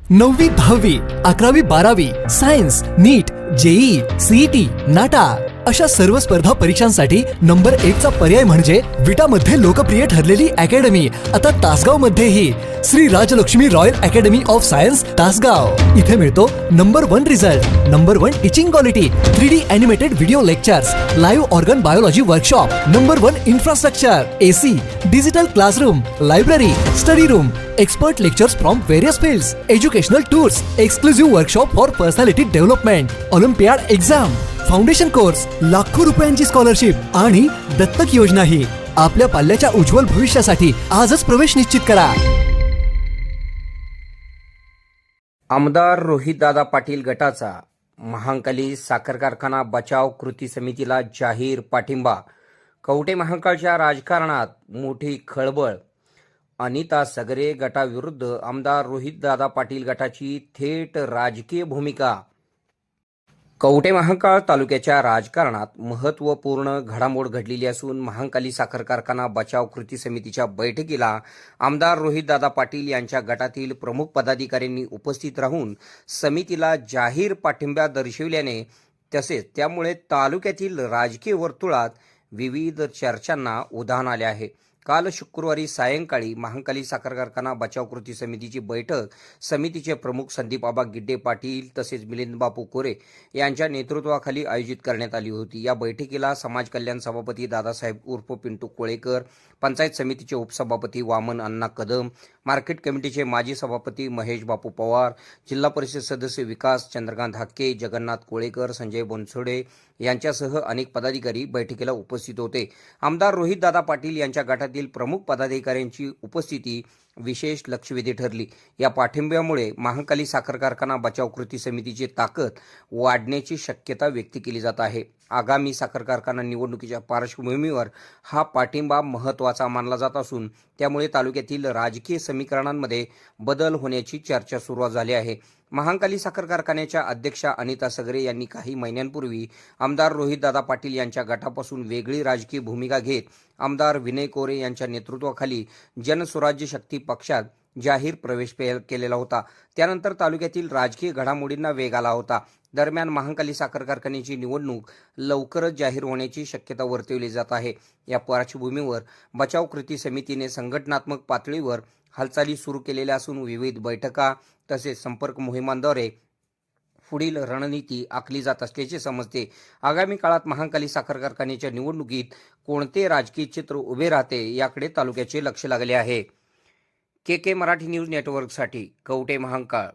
9वी 10वी 11वी 12वी सायन्स नीट JEE CET नाटा अशा सर्व स्पर्धा परीक्षांसाठी नंबर 1 चा पर्याय म्हणजे विटा मध्ये लोकप्रिय ठरलेली अकॅडमी आता तासगाव मध्येही Shri Rajlakshmi royal academy of science Tasgaon. इथे मिळतो number 1 result, number 1 teaching quality, 3D animated video lectures, live organ biology workshop, number 1 infrastructure, AC, digital classroom, library, study room, expert lectures from various fields, educational tours, exclusive workshop for personality development, olympiad exam, foundation course, लाखो रुपयांची scholarship आणि दत्तक योजना ही आपल्या पाल्याच्या उज्ज्वल भविष्यासाठी आजच प्रवेश निश्चित करा। आमदार रोहितदादा पाटील गटाचा महांकाली साखर कारखाना बचाव कृती समितीला जाहीर पाठिंबा। कवठे महांकाळच्या राजकारणात मोठी खळबळ। अनिता सगरे गटाविरुद्ध आमदार रोहितदादा पाटील गटाची थेट राजकीय भूमिका। कवठे महांकाळ तालुक्याच्या राजकारणात महत्त्वपूर्ण घडामोड घडलेली असून महांकाली साखर कारखाना बचाव कृती समितीच्या बैठकीला आमदार रोहितदादा पाटील यांच्या गटातील प्रमुख पदाधिकाऱ्यांनी उपस्थित राहून समितीला जाहीर पाठिंबा दर्शविल्याने तसेच त्यामुळे तालुक्यातील राजकीय वर्तुळात विविध चर्चांना उधाण आले आहे। काल शुक्रवारी सायंकाळी महांकाली साखर कारखाना बचाव कृती समितीची बैठक समितीचे प्रमुख संदीप आबा गिड्डे पाटील तसेच मिलिंद बापू कोरे यांच्या नेतृत्वाखाली आयोजित करण्यात आली होती। या बैठकीला समाज कल्याण सभापती दादासाहेब उर्फ पिंटू कोळेकर, पंचायत समितीचे उपसभापती वामन अण्णा कदम, मार्केट कमिटीचे माजी सभापती महेश बापू पवार, जिल्हा परिषद सदस्य विकास चंद्रकांत हाके, जगन्नाथ कोळेकर, संजय बनसोडे यांच्यासह अनेक पदाधिकारी बैठकीला उपस्थित होते। आमदार रोहितदादा पाटील यांच्या गटातील प्रमुख पदाधिकाऱ्यांची उपस्थिती विशेष लक्षवेधी ठरली। या पाठिंब्यामुळे महांकाली साखर कारखाना बचाव कृती समितीची ताकद वाढण्याची शक्यता व्यक्त केली जात आहे। आगामी साखर कारखाना निवडणुकीच्या पार्श्वभूमीवर हा पाठिंबा महत्त्वाचा मानला जात असून त्यामुळे तालुक्यातील राजकीय समीकरणांमध्ये बदल होण्याची चर्चा सुरू झाली आहे। महांकाली साखर कारखान्याच्या अध्यक्षा अनिता सगरे यांनी काही महिन्यांपूर्वी आमदार रोहितदादा पाटील यांच्या गटापासून वेगळी राजकीय भूमिका घेत आमदार विनय कोरे यांच्या नेतृत्वाखाली जनस्वराज्य शक्ती पक्षात जाहीर प्रवेश केलेला होता। त्यानंतर तालुक्यातील राजकीय घडामोडींना वेग आला होता। दरम्यान महांकाली साखर कारखान्याची निवडणूक लवकरच जाहीर होण्याची शक्यता वर्तवली जात आहे। या पार्श्वभूमीवर बचाव कृती समितीने संघटनात्मक पातळीवर हालचाली सुरू केलेल्या असून विविध बैठका तसेच संपर्क मोहिमांद्वारे पुढील रणनीती आखली जात असल्याचे समजते। आगामी काळात महांकाली साखर कारखान्याच्या निवडणुकीत कोणते राजकीय चित्र उभे राहते याकडे तालुक्याचे लक्ष लागले आहे। के मराठी न्यूज नेटवर्कसाठी कवठे महांकाळ।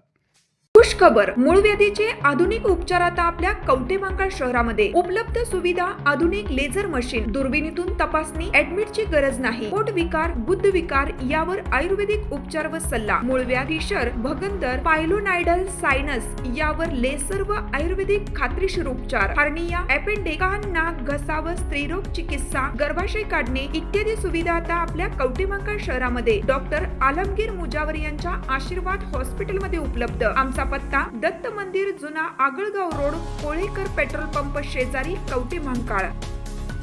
खुश खबर, मूळव्याधीचे आधुनिक उपचार आता आपल्या कवठे महांकाळ शहरामध्ये उपलब्ध सुविधा, आधुनिक लेझर मशीन, दुर्बिणीतून तपासणी, ऍडमिटची गरज नाही, पोट विकार, गुद्ध विकार यावर आयुर्वेदिक उपचार व सल्ला, मूळव्याधी, शर, भगंदर, पायलोनायडल, सायनस यावर लेसर व आयुर्वेदिक खात्रीशीर उपचार, हार्निया, अपेंडिक्स, कान, नाक, घसा व स्त्रीरोग चिकित्सा, गर्भाशय काढणे इत्यादी सुविधा आता आपल्या कवठे महांकाळ शहरामध्ये डॉक्टर आलमगीर मुजावर यांच्या आशीर्वाद हॉस्पिटलमध्ये उपलब्ध। आमचा पत्ता दत्त मंदिर, जुना Agalgaon road, Kolekar petrol pump शेजारी, कवठे महांकाळ।